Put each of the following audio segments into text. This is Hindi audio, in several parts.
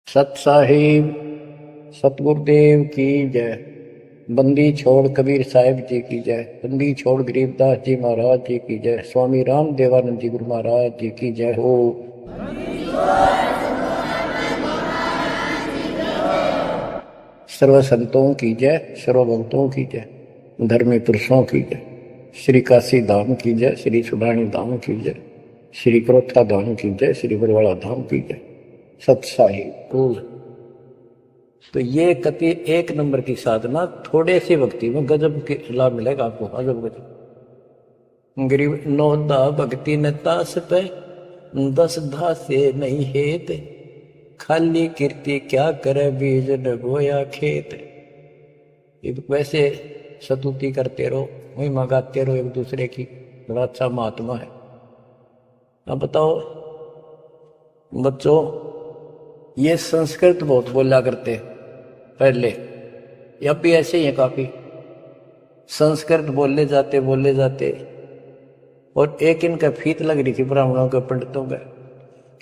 सत साहिब सतगुरुदेव की जय। बंदी छोड़ कबीर साहिब जी की जय। बंदी छोड़ गरीबदास जी महाराज जी की जय। स्वामी राम देवानंद जी गुरु महाराज जी की जय हो। सर्व संतों की जय, सर्व भक्तों की जय, धर्मी पुरुषों की जय। श्री काशी धाम की जय, श्री सुडानी धाम की जय, श्री क्रोथा धाम की जय, श्री बरवाड़ा धाम की जय। सत साहिब। तो ये कति एक नंबर की साधना, थोड़े से भक्ति में गजब के लाभ मिलेगा आपको। अजब गजब। गरीब नौदा भक्ति न तास पे, 10 धा से नहीं हेत, खाली कीर्ति क्या करे बीज न बोया खेत। वैसे स्तुति करते रहो, वही मंगाते रहो एक दूसरे की, बड़ा अच्छा महात्मा है। अब बताओ बच्चों, ये संस्कृत बहुत बोला करते पहले, अब भी ऐसे ही है काफी। संस्कृत बोले जाते और एक इनका फीत लग रही थी ब्राह्मणों के पंडितों का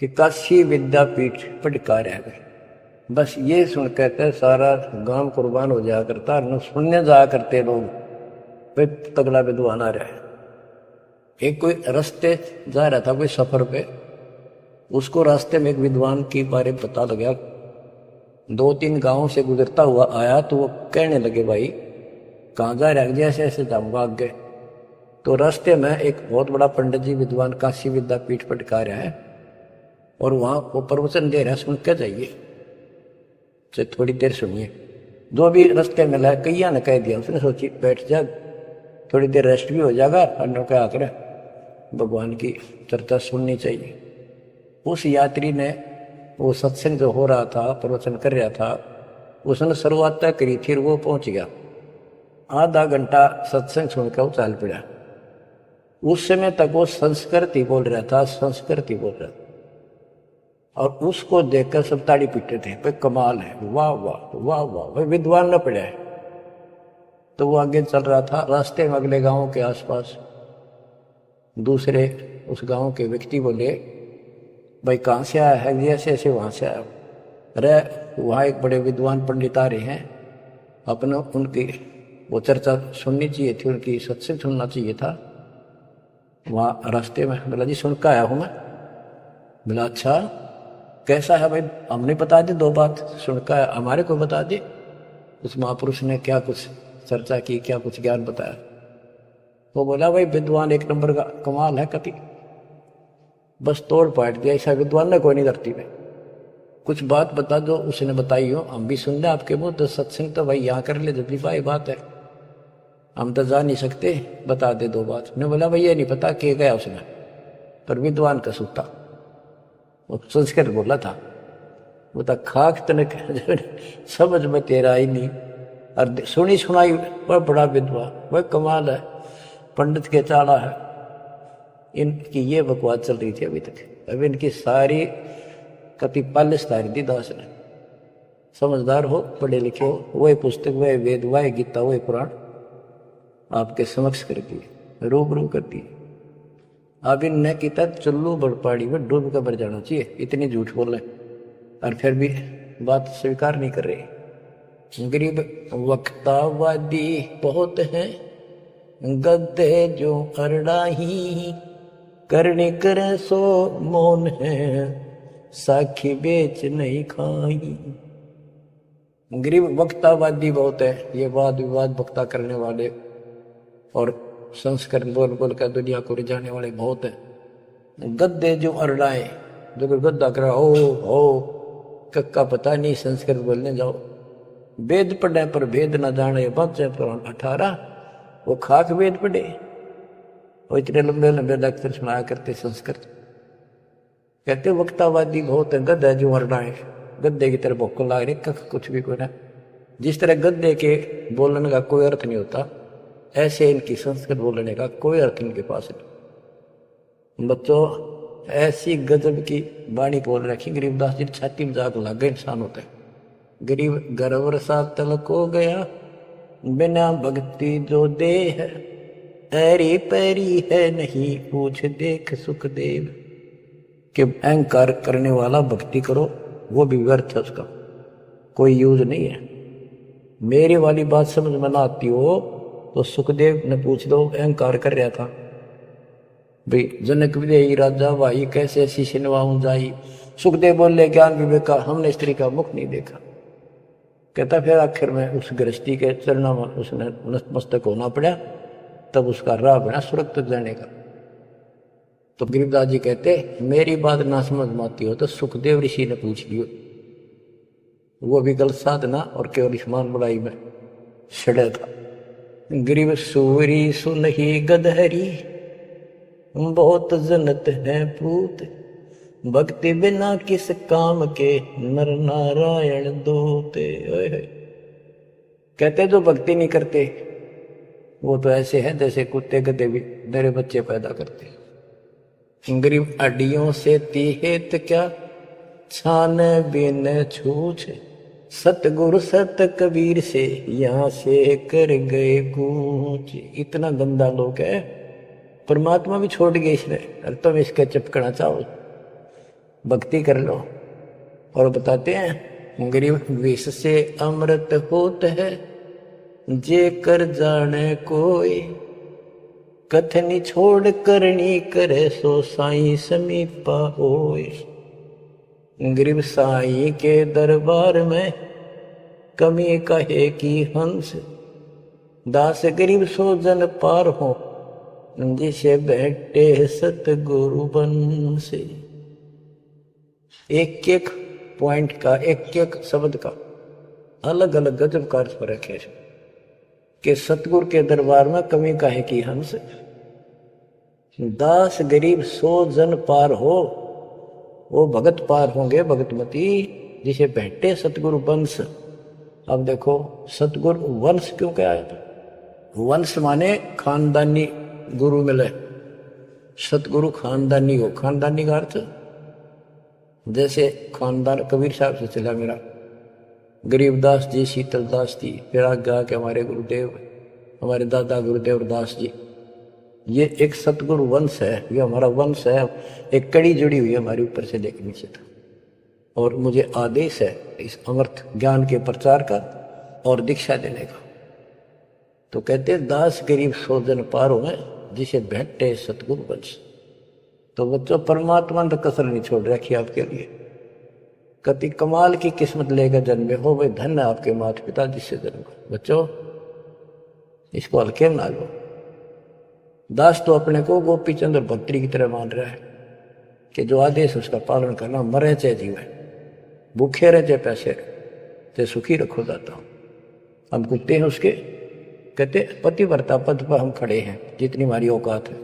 कि काशी विद्यापीठ पढ़का रह गए। बस ये सुन कहते सारा गांव कुर्बान हो जाया करता, न सुनने जाया करते लोग, भाई तगड़ा विद्वान आ रहा है। एक कोई रास्ते जा रहा था कोई सफर पे, उसको रास्ते में एक विद्वान के बारे में पता लगा। 2-3 गांवों से गुजरता हुआ आया तो वो कहने लगे, भाई कहाँ जा रहे? जैसे ऐसे जाऊंगा आगे। तो रास्ते में एक बहुत बड़ा पंडित जी विद्वान काशी विद्यापीठ पढ़का रहा है और वहां वो प्रवचन दे रहा है, सुन के जाइए। तो थोड़ी देर सुनिए। जो भी रास्ते में लाया कैया ने कह दिया, उसने सोची बैठ जा, थोड़ी देर रेस्ट भी हो जाएगा, अन्य क्या आकर भगवान की चर्चा सुननी चाहिए। उस यात्री ने वो सत्संग जो हो रहा था, प्रवचन कर रहा था, उसने शुरुआत तक करी थी, वो पहुंच गया। आधा घंटा सत्संग सुनकर वो चाल पड़ा। उस समय तक वो संस्कृत ही बोल रहा था, संस्कृत ही बोल रहा था, और उसको देखकर सब ताड़ी पीटते थे, भाई कमाल है, वाह वाह वाह वाह, भाई विद्वान न पड़ा है। तो वो आगे चल रहा था, रास्ते में अगले गांव के आसपास दूसरे उस गांव के व्यक्ति बोले, भाई कहाँ से आया है? ऐसे ऐसे वहां से आया। अरे वहाँ एक बड़े विद्वान पंडित आ रहे हैं, अपने उनकी वो चर्चा सुननी चाहिए थी, उनकी सत्संग सुनना चाहिए था। वहाँ रास्ते में बोला, जी सुन के आया हूँ मैं। बोला अच्छा कैसा है भाई? हमने बता दी 2 बात, सुन के आया, हमारे को बता दी। उस महापुरुष ने क्या कुछ चर्चा की, क्या कुछ ज्ञान बताया। वो बोला, भाई विद्वान एक नंबर का, कमाल है कति, बस तोड़ पाट दिया, ऐसा विद्वान ने कोई नहीं धरती में। कुछ बात बता दो। उसने बताई हो, हम भी सुन ले आपके मुंह। तो सत्संग तो भाई यहाँ कर ले, जब भी भाई बात है, हम तो जा नहीं सकते, बता दे 2 बात। ने बोला, भाई ये नहीं पता के गया उसने, पर विद्वान का सूता, वो संस्कृत बोला था। वो तो खाक तने समझ में तेरा ही नहीं, और सुनी सुनाई वह बड़ा विद्वान, वह कमाल है, पंडित के चाला है। इनकी ये बकवास चल रही थी अभी तक। अब इनकी सारी कति पालिश तारी दी दास ने। समझदार हो, पढ़े लिखे हो, वही पुस्तक, वही वेद, वही गीता, वही पुराण आपके समक्ष कर दिए, रूबरू कर दिए। अब इनने किता चुल्लू बड़पाड़ी में डूब कर मर जाना चाहिए, इतनी झूठ बोले, और फिर भी बात स्वीकार नहीं कर रही। गरीब वक्तावादी बहुत हैं, गद्दे जो अरड़ाही, करने कर सो मौन है, साखी बेच नहीं खाई। गरीब वक्तावादी बहुत है, ये वाद विवाद वक्ता करने वाले और संस्कृत बोल बोल कर दुनिया को रिझाने वाले बहुत हैं। गद्दे जो अरड़ाए, जो गद्दा करा हो कक्का पता नहीं, संस्कृत बोलने जाओ। वेद पढ़े पर भेद न जाने, बच्चे पुराण 18, वो खाक वेद पढ़े, वो इतने लंबे लंबे अक्षर सुनाया करते संस्कृत। कहते वक्तावादी बहुत है, गद्दा जो अरड़ाए, गद्दे की तरह भोक ला रही, कख कुछ भी कोई ना। जिस तरह गद्दे के बोलने का कोई अर्थ नहीं होता, ऐसे इनकी संस्कृत बोलने का कोई अर्थ इनके पास नहीं। बच्चों ऐसी गजब की वाणी बोल रखी गरीबदास जी, छाती में जाग लग गए इंसान होते हैं। गरीब गर्वर सा तलक हो गया, बिना भक्ति जो दे है, ऐरी पैरी है नहीं पूछ देख सुखदेव। कि अहंकार करने वाला भक्ति करो, वो भी व्यर्थ है, उसका कोई यूज नहीं है। मेरी वाली बात समझ में ना आती हो तो सुखदेव ने पूछ दो, अहंकार कर रहा था भाई, जनक विदेही राजा भाई कैसे ऐसी सिनवाऊं जाई। सुखदेव बोले ज्ञान विवेक का हमने स्त्री का मुख नहीं देखा। कहता फिर आखिर में उस गृहस्थी के चरणों में उसने नतमस्तक होना पड़ा, तब उसका राह बना स्वर्ग तक जाने का। तो गिरिदास जी कहते मेरी बात ना समझ में आती हो तो सुखदेव ऋषि ने पूछ लियो, वो भी गलत साधना और केवल स्मान बुराई में छड़ा था। गिरिव सूरी सुनही गदहरी बहुत जनत है पूत, भक्ति बिना किस काम के नर नारायण दोते। कहते जो भक्ति नहीं करते वो तो ऐसे है जैसे कुत्ते गधे भी मेरे बच्चे पैदा करते। गरीब अडियों से तीहेत क्या छान बिन छूछ, सतगुरु सत कबीर से यहां से कर गए कूच। इतना गंदा लोग है, परमात्मा भी छोड़ गए इसने, अरे तुम इसके चिपकना चाहो भक्ति कर लो। और बताते हैं गरीब विष से अमृत होत है जे कर जाने कोई, कथनी छोड़ करनी करे सो साई समीपा होय। गरीब साई के दरबार में कमी कहे की हंस, दास गरीब सो जन पार हो जिसे बैठे सतगुरु बन से। एक एक पॉइंट का एक एक शब्द का अलग अलग गजब का अर्थ फर्क है कि सतगुरु के दरबार में कमी काहे की हंस, दास गरीब सो जन पार हो, वो भगत पार होंगे भगतमती जिसे भेंटे सतगुरु वंश। अब देखो सतगुरु वंश क्यों कहा था, वंश माने खानदानी गुरु मिले, सतगुरु खानदानी हो। खानदानी का अर्थ जैसे खानदान कबीर साहब से चला मेरा, गरीबदास जी, शीतलदास जी, फिर आगे आके हमारे गुरुदेव, हमारे दादा गुरुदेव दास जी, ये एक सतगुरु वंश है, ये हमारा वंश है। एक कड़ी जुड़ी हुई है हमारे ऊपर से लेकर नीचे तक। और मुझे आदेश है इस अमृत ज्ञान के प्रचार का और दीक्षा देने का। तो कहते दास गरीब सो जन पार हो जिसे भेंटे सतगुरु वंश। तो बच्चों परमात्मा ने तो कसर नहीं छोड़ रखी आपके लिए। कति कमाल की किस्मत लेकर जन्मे हो, वे धन्य आपके माता पिता जिससे जन्म। बच्चों इसको हल्के में ना लो। दास तो अपने को गोपी चंद्र भक्ति की तरह मान रहा है कि जो आदेश उसका पालन करना, मरे चाहे जीवे, भूखे रहे चाहे पैसे चाहे सुखी रखो जाता हूं। हम कुत्ते हैं उसके। कहते पतिव्रता पद पर हम खड़े हैं जितनी हमारी औकात है।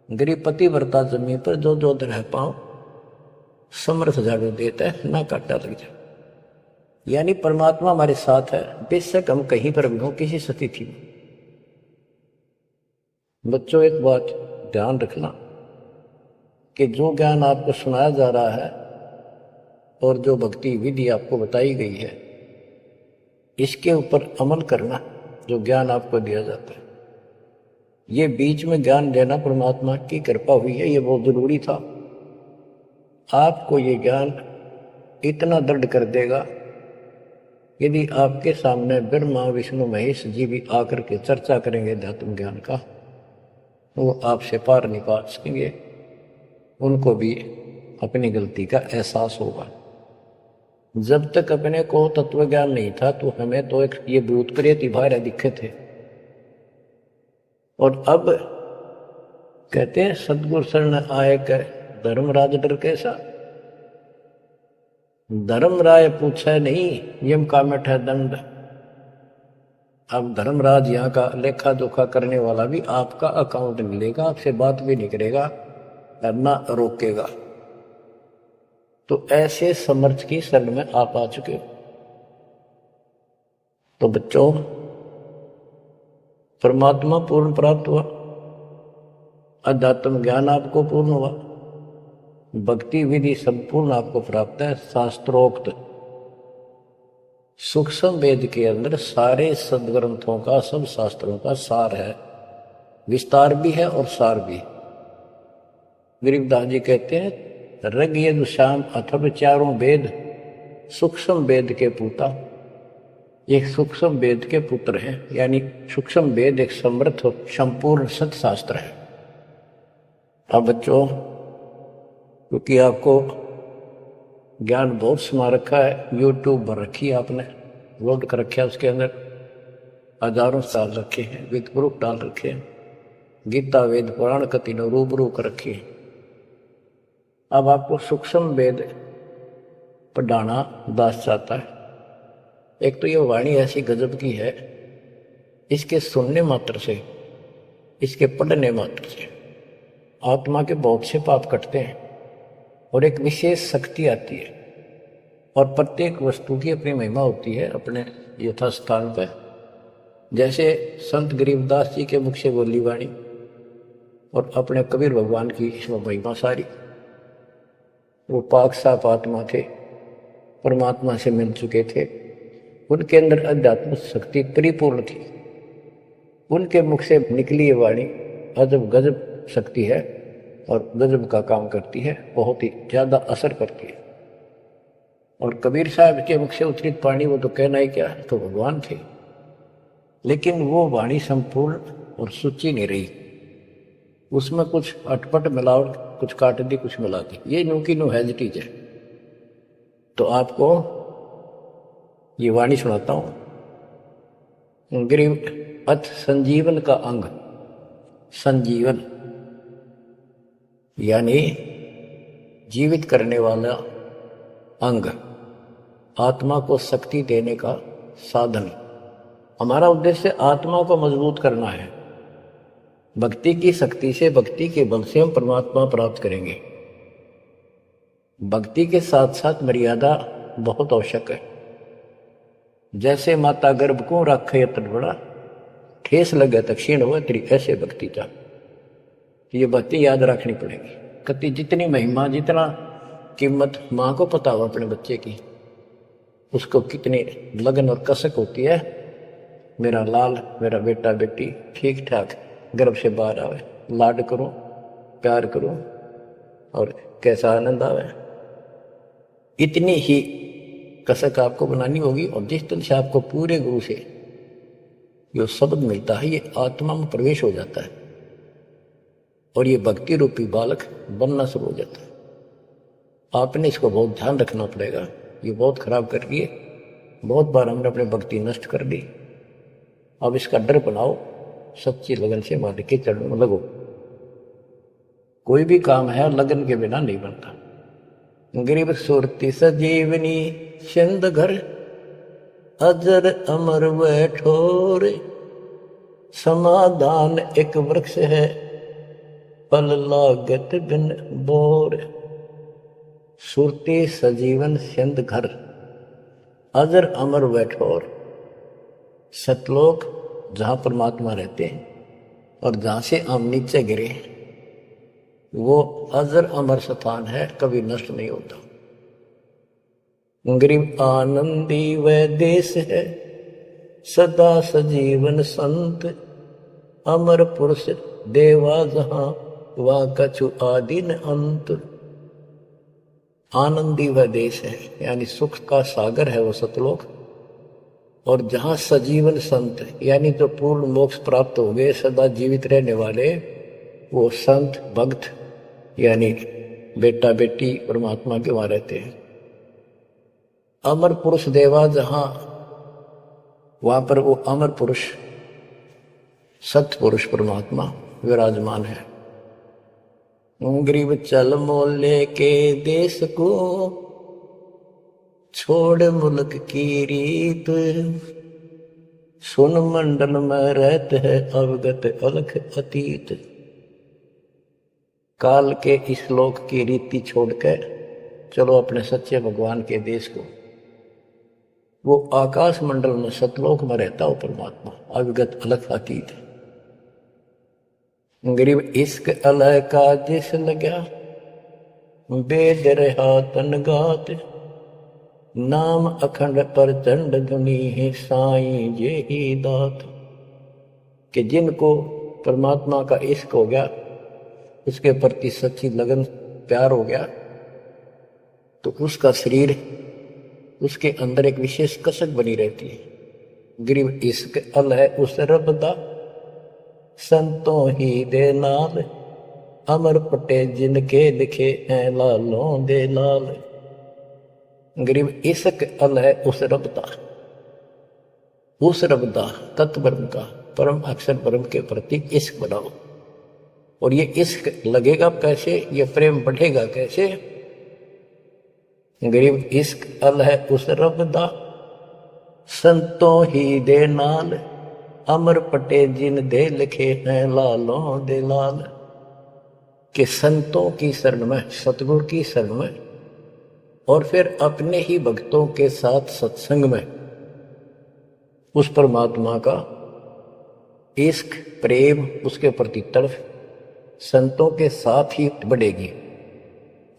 गरीब पतिव्रता जमीन पर जो जो रह पाओ समर्थ झाड़ू देता है, ना काटा लग जाए। यानी परमात्मा हमारे साथ है, बेशक हम कहीं पर भी हो, किसी स्थिति में। बच्चों एक बात ध्यान रखना कि जो ज्ञान आपको सुनाया जा रहा है और जो भक्ति विधि आपको बताई गई है, इसके ऊपर अमल करना। जो ज्ञान आपको दिया जाता है, ये बीच में ज्ञान देना परमात्मा की कृपा हुई है, ये बहुत जरूरी था। आपको ये ज्ञान इतना दृढ़ कर देगा, यदि आपके सामने ब्रह्मा विष्णु महेश जी भी आकर के चर्चा करेंगे अध्यात्म ज्ञान का, वो आपसे पार नहीं पा सकेंगे। उनको भी अपनी गलती का एहसास होगा। जब तक अपने को तत्व ज्ञान नहीं था तो हमें तो एक ये भूत प्रेत ही बाहर दिखे थे। और अब कहते हैं सतगुरु शरण आए कर धर्मराज डर कैसा। धर्मराय पूछे नहीं यम का मिठा दंड। अब धर्मराज यहाँ का लेखा जोखा करने वाला भी आपका अकाउंट नहीं लेगा, आपसे बात भी नहीं करेगा, ना रोकेगा। तो ऐसे समर्थ की शरण में आप आ चुके हो। तो बच्चों परमात्मा पूर्ण प्राप्त हुआ, अध्यात्म ज्ञान आपको पूर्ण हुआ, भक्ति विधि संपूर्ण आपको प्राप्त है। शास्त्रोक्त सूक्ष्म वेद के अंदर सारे सदग्रंथों का, सब शास्त्रों का सार है। विस्तार भी है और सार भी। गरीबदास जी कहते हैं ऋग यजुः साम अथर्व चारों वेद सूक्ष्म वेद के पूता। ये सूक्ष्म वेद के पुत्र हैं, यानी सूक्ष्म वेद एक समृद्ध और संपूर्ण सत्शास्त्र है। अब बच्चों, क्योंकि आपको ज्ञान बहुत समा रखा है, यूट्यूब पर रखी है आपने, लोड कर रखा है, उसके अंदर हजारों साल रखे हैं, वेद प्रूफ डाल रखे हैं, गीता वेद पुराण का तीनों रूबरू कर रखी है। अब आपको सूक्ष्म वेद पढ़ाना दास चाहता है। एक तो ये वाणी ऐसी गजब की है, इसके सुनने मात्र से, इसके पढ़ने मात्र से आत्मा के बहुत से पाप कटते हैं और एक विशेष शक्ति आती है। और प्रत्येक वस्तु की अपनी महिमा होती है अपने यथास्थान पर। जैसे संत गरीबदास जी के मुख से बोली वाणी और अपने कबीर भगवान की महिमा सारी। वो पाक साफ आत्मा थे, परमात्मा से मिल चुके थे, उनके अंदर अध्यात्म शक्ति परिपूर्ण थी। उनके मुख से निकली ये वाणी अजब गजब शक्ति है और गजब का काम करती है, बहुत ही ज्यादा असर करती है। और कबीर साहब के मुख से उतरित वाणी, वो तो कहना ही क्या, तो भगवान थे, लेकिन वो वाणी संपूर्ण और सुची नहीं रही। उसमें कुछ अटपट मिलावट, कुछ काट दी, कुछ मिला दी, ये नो की नो हैज इट है। तो आपको ये वाणी सुनाता हूं। गरीब अथ संजीवन का अंग, संजीवन यानी जीवित करने वाला अंग, आत्मा को शक्ति देने का साधन। हमारा उद्देश्य आत्मा को मजबूत करना है। भक्ति की शक्ति से, भक्ति के बल से हम परमात्मा प्राप्त करेंगे। भक्ति के साथ साथ मर्यादा बहुत आवश्यक है। जैसे माता गर्भ को रख यतन बड़ा, ठेस लगे तो क्षीण हुआ तेरी, ऐसे भक्ति का ये भक्ति याद रखनी पड़ेगी। कति जितनी महिमा, जितना कीमत माँ को पता हो अपने बच्चे की, उसको कितनी लगन और कसक होती है। मेरा लाल, मेरा बेटा बेटी ठीक ठाक गर्भ से बाहर आवे, लाड करूं, प्यार करूं और कैसा आनंद आवे, इतनी ही कसक आपको बनानी होगी। और जिस तरह से आपको पूरे गुरु से जो शब्द मिलता है, ये आत्मा में प्रवेश हो जाता है और ये भक्ति रूपी बालक बनना शुरू हो जाता है। आपने इसको बहुत ध्यान रखना पड़ेगा। ये बहुत खराब कर रही है, बहुत बार हमने अपनी भक्ति नष्ट कर दी। अब इसका डर बनाओ, सच्ची लगन से मालिक के चरणों में लगो। कोई भी काम है लगन के बिना नहीं बनता। गरीब सुरती सजीवनी सिंध घर, अजर अमर व ठोर, समाधान एक वृक्ष है, पल लागत बिन बोर। सुरती सजीवन सिंध घर, अजर अमर व ठोर। सतलोक जहाँ परमात्मा रहते हैं और जहाँ से हम नीचे गिरे, वो अजर अमर स्थान है, कभी नष्ट नहीं होता। गरीब आनंदी वह देश है, सदा सजीवन संत, अमर पुरुष देवा जहाँ, वहाँ कछु आदि न अंत। आनंदी वह देश है, यानी सुख का सागर है वो सतलोक। और जहाँ सजीवन संत, यानी जो पूर्ण मोक्ष प्राप्त हो गए, सदा जीवित रहने वाले, वो संत भक्त यानी बेटा बेटी परमात्मा के वहां रहते हैं। अमर पुरुष देवा जहाँ, वहां पर वो अमर पुरुष सत्य पुरुष परमात्मा विराजमान है। गरीब चल मोले के देश को, छोड़ मुल्क की रीत, सुन मंडल में रहते है अवगत अलख अतीत। काल के इस लोक की रीति छोड़कर चलो अपने सच्चे भगवान के देश को। वो आकाश मंडल में सतलोक में रहता हो परमात्मा, अविगत अलख अतीत। गरीब इश्क अलह का जिस लगा, वेद रहा तन गात, नाम अखंड पर चंड धुनी है, साईं जे ही दात। कि जिनको परमात्मा का इश्क हो गया, उसके प्रति सच्ची लगन प्यार हो गया, तो उसका शरीर, उसके अंदर एक विशेष कसक बनी रहती है। गिरिव इश्क अल है उस रब दा, संतों ही दे नाल, अमर पटे जिनके लिखे हैं लालों दे लाल। गिरिव इश्क अल है उस रब दा, उस रब दा तत्व ब्रह्म का, परम अक्षर ब्रह्म के प्रति इश्क बनाओ। और ये इश्क लगेगा कैसे, ये प्रेम बढ़ेगा कैसे? गरीब इश्क अल है उस रब दा, संतों ही दे नाल, अमर पटे जिन दे लिखे हैं लालों दे लाल। कि संतों की शरण में, सतगुरु की शरण में, और फिर अपने ही भक्तों के साथ सत्संग में उस परमात्मा का इश्क, प्रेम, उसके प्रति तड़फ संतों के साथ ही बढ़ेगी।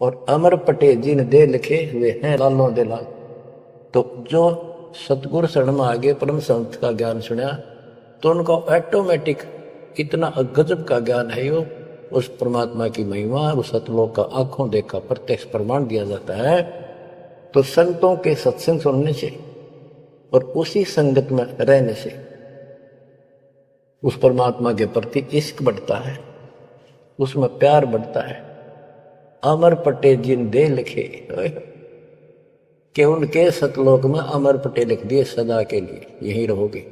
और अमर पटे जिन दे लिखे हुए हैं लालों दे लाल। तो जो सतगुरु शरण में आगे परम संत का ज्ञान सुना, तो उनका ऑटोमेटिक इतना गजब का ज्ञान है, यो उस परमात्मा की महिमा, उस सतलोक का आंखों देखा प्रत्यक्ष प्रमाण दिया जाता है। तो संतों के सत्संग सुनने से और उसी संगत में रहने से उस परमात्मा के प्रति इश्क बढ़ता है, उसमें प्यार बढ़ता है। अमर पटे जिन दे लिखे, कि उनके सतलोक में अमर पटे लिख दिए सदा के लिए, यही रहोगे।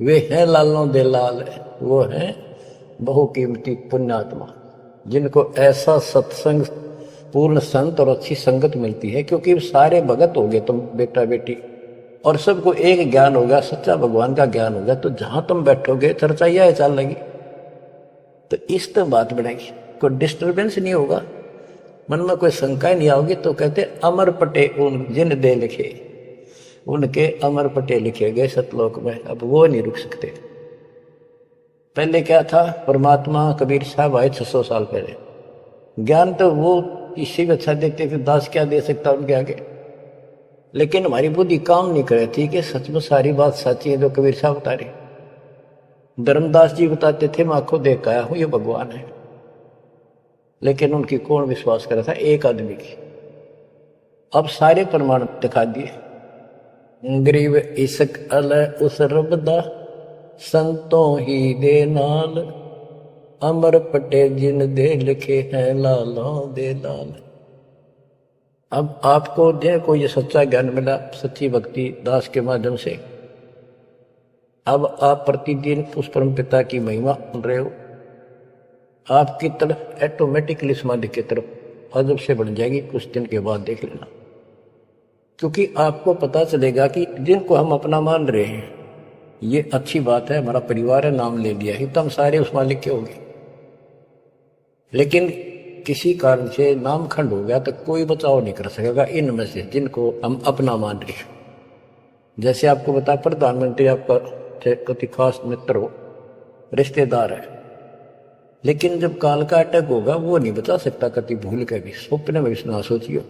वे हैं लालों दे लाल, वो हैं बहुकीमती पुण्यात्मा, जिनको ऐसा सत्संग, पूर्ण संत और अच्छी संगत मिलती है। क्योंकि सारे भगत हो गए तुम बेटा बेटी, और सबको एक ज्ञान होगा, सच्चा भगवान का ज्ञान होगा, तो जहां तुम बैठोगे चर्चा यह चल लगी, तो इस तो बात बनेगी, कोई डिस्टर्बेंस नहीं होगा, मन में कोई शंका नहीं आओगी। तो कहते अमर पटे उन जिन दे लिखे, उनके अमर पटे लिखे गए सतलोक में, अब वो नहीं रुक सकते। पहले क्या था, परमात्मा कबीर साहब आए 600 साल पहले, ज्ञान तो वो इससे भी अच्छा देखते थे, दास क्या दे सकता उनके आगे। लेकिन हमारी बुद्धि काम नहीं कर रही थी कि सच में सारी बात सच्ची है जो कबीर साहब बता रहे। धर्मदास जी बताते थे, मैं आंखों देख आया हूं ये भगवान है, लेकिन उनकी कौन विश्वास कर रहा था, एक आदमी की। अब सारे प्रमाण दिखा दिए। गरीब इश्क अल उस रब दा, संतों ही दे नाल, अमर पटे जिन दे लिखे हैं लालों दे लाल। अब आपको देखो ये सच्चा ज्ञान मिला, सच्ची भक्ति दास के माध्यम से। अब आप प्रतिदिन उस परम पिता की महिमा सुन रहे हो, आपकी तरफ ऑटोमेटिकली समाधि की तरफ अजब से बढ़ जाएगी। कुछ दिन के बाद देख लेना, क्योंकि आपको पता चलेगा कि जिनको हम अपना मान रहे हैं, ये अच्छी बात है, हमारा परिवार है, नाम ले लिया ही तो हम सारे उस मालिक के होंगे। लेकिन किसी कारण से नाम खंड हो गया तो कोई बचाव नहीं कर सकेगा इनमें से जिनको हम अपना मान रहे हैं। जैसे आपको बता, प्रधानमंत्री आपका कति खास मित्र हो, रिश्तेदार है, लेकिन जब काल का अटैक होगा वो नहीं बचा सकता कति भूल के भी, स्वप्न में भी ना सोचियो,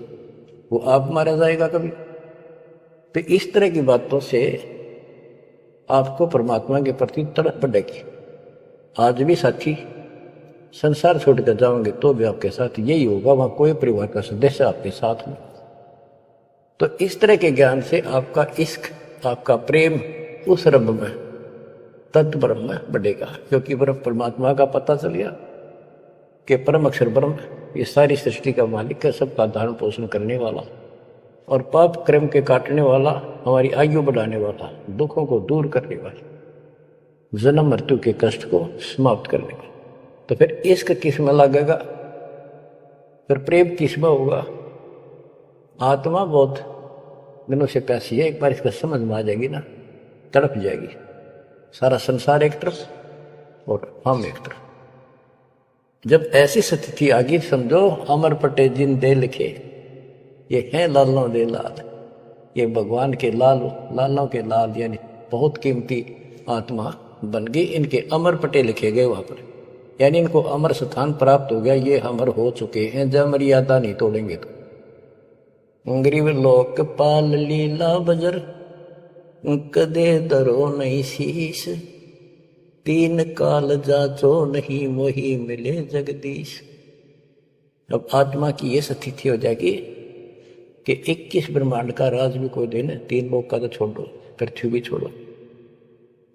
वो आप मारा जाएगा कभी। तो इस तरह की बातों से आपको परमात्मा के प्रति तड़प बढ़ेगी। आज भी साथी संसार छोड़ कर जाओगे तो भी आपके साथ यही होगा, वहां कोई परिवार का सदस्य आपके साथ नहीं। तो इस तरह के ज्ञान से आपका इश्क, आपका प्रेम उस रब में, तत्व ब्रह्म में बढ़ेगा। क्योंकि ब्रह्म परमात्मा का पता चल गया कि परम अक्षर ब्रह्म ये सारी सृष्टि का मालिक है, सबका धारण पोषण करने वाला और पाप क्रम के काटने वाला, हमारी आयु बढ़ाने वाला, दुखों को दूर करने वाला, जन्म मृत्यु के कष्ट को समाप्त करने वाला। तो फिर इश्क किसमें लगेगा, फिर प्रेम किसमें होगा। आत्मा बहुत दिनों से प्यासी है, एक बार इसका समझ में आ जाएगी ना, तड़प जाएगी। सारा संसार एक तरफ और हम एक तरफ। जब ऐसी स्थिति आ गई, समझो अमर पटे जिन दे लिखे, ये हैं लालों दे लाल, ये भगवान के लाल, लालों के लाल, यानी बहुत कीमती आत्मा बन गई। इनके अमर पटे लिखे गए वहां पर, यानी इनको अमर स्थान प्राप्त हो गया, ये अमर हो चुके हैं। जब मर्यादा नहीं तोड़ेंगे तो गरीब लोक पाल लीला बजर, कदे दरो नहीं शीश, तीन काल जाचो नहीं मोही मिले जगदीश। अब आत्मा की ये स्थिति हो जाएगी कि 21 ब्रह्मांड का राज भी कोई देने, 3 लोग का तो छोड़ो, पृथ्वी भी छोड़ो,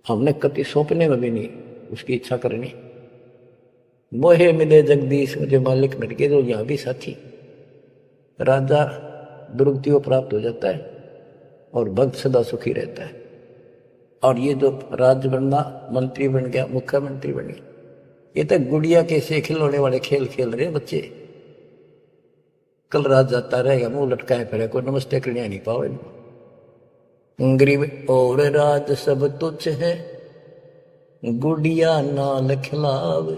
हमने कभी सौंपने में भी नहीं उसकी इच्छा करनी। मोहे मिले जगदीश मुझे मालिक मिल गए, तो यहाँ भी साथी राजा दुर्गति को प्राप्त हो जाता है और भक्त सदा सुखी रहता है। और ये जो राज बनना, मंत्री बन गया, मुख्यमंत्री बन गया, ये तो गुड़िया के से खिलौने वाले खेल खेल रहे बच्चे। कल रात जाता रहेगा मुंह लटकाए फिरे, कोई नमस्ते करने नहीं पावे। गरीब और राज सब तुच्छ है, गुड़िया नाल खिलावे,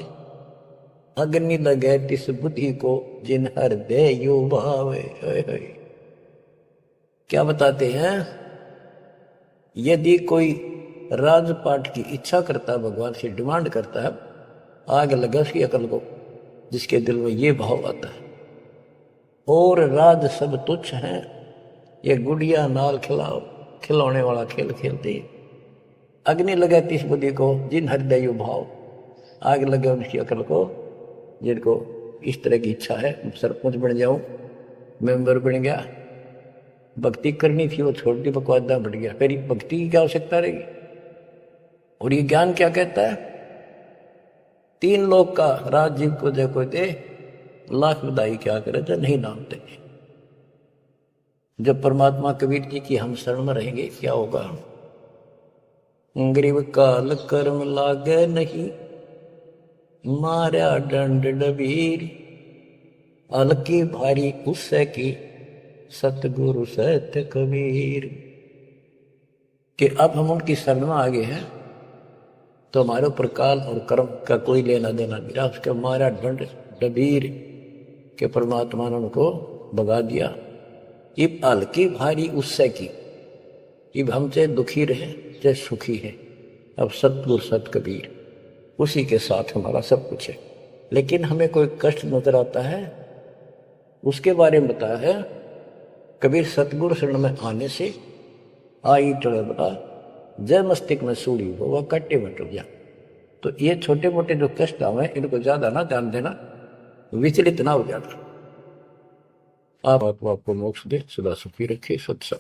अग्नि लगे तिस बुद्धि को जिन हृदय यो भावे। क्या बताते हैं, यदि कोई राजपाट की इच्छा करता है, भगवान से डिमांड करता है, आग लगा उसकी अकल को, जिसके दिल में ये भाव आता है। और राज सब तुच्छ है, ये गुड़िया नाल खिलौने वाला खेल खेलते। अग्नि लगे तिस बुद्धि को जिन हृदय यो भाव, आग लगे उनकी अकल को जिनको इस तरह की इच्छा है, सरपंच बन जाऊं, मेंबर बन गया, भक्ति करनी थी वो छोड़ दी, बकवादा बढ़ गया, फिर भक्ति की क्या आवश्यकता रहेगी। और ये ज्ञान क्या कहता है, 3 लोग का राजीव को जय को दे, लाख बधाई क्या करे तो नहीं नामते। जब परमात्मा कबीर जी की हम शरण में रहेंगे क्या होगा, गरीब काल कर्म लागे नहीं, मारा दंड डबीर, अलकी भारी उससे की सतगुरु सत्य कबीर। कि अब हम उनकी शरण में आ गए हैं तो हमारे ऊपर काल और कर्म का कोई लेना देना नहीं रहा। उसके मारा दंड डबीर के परमात्मा ने उनको भगा दिया। इब हल्की भारी उससे की, इब हमसे दुखी रहे चाहे सुखी है, अब सतगुरु सत कबीर उसी के साथ हमारा सब कुछ है। लेकिन हमें कोई कष्ट नजर आता है, उसके बारे में बताया है कबीर, सतगुरु शरण में आने से आई चढ़ बता, जय मस्तिष्क में सूढ़ी हो वह कट्टे में टूट जा। तो ये छोटे मोटे जो कष्ट आवे इनको ज्यादा ना ध्यान देना, विचलित ना हो जाना। आप आपको मोक्ष दे, सदा सुखी रखे, सत्संग।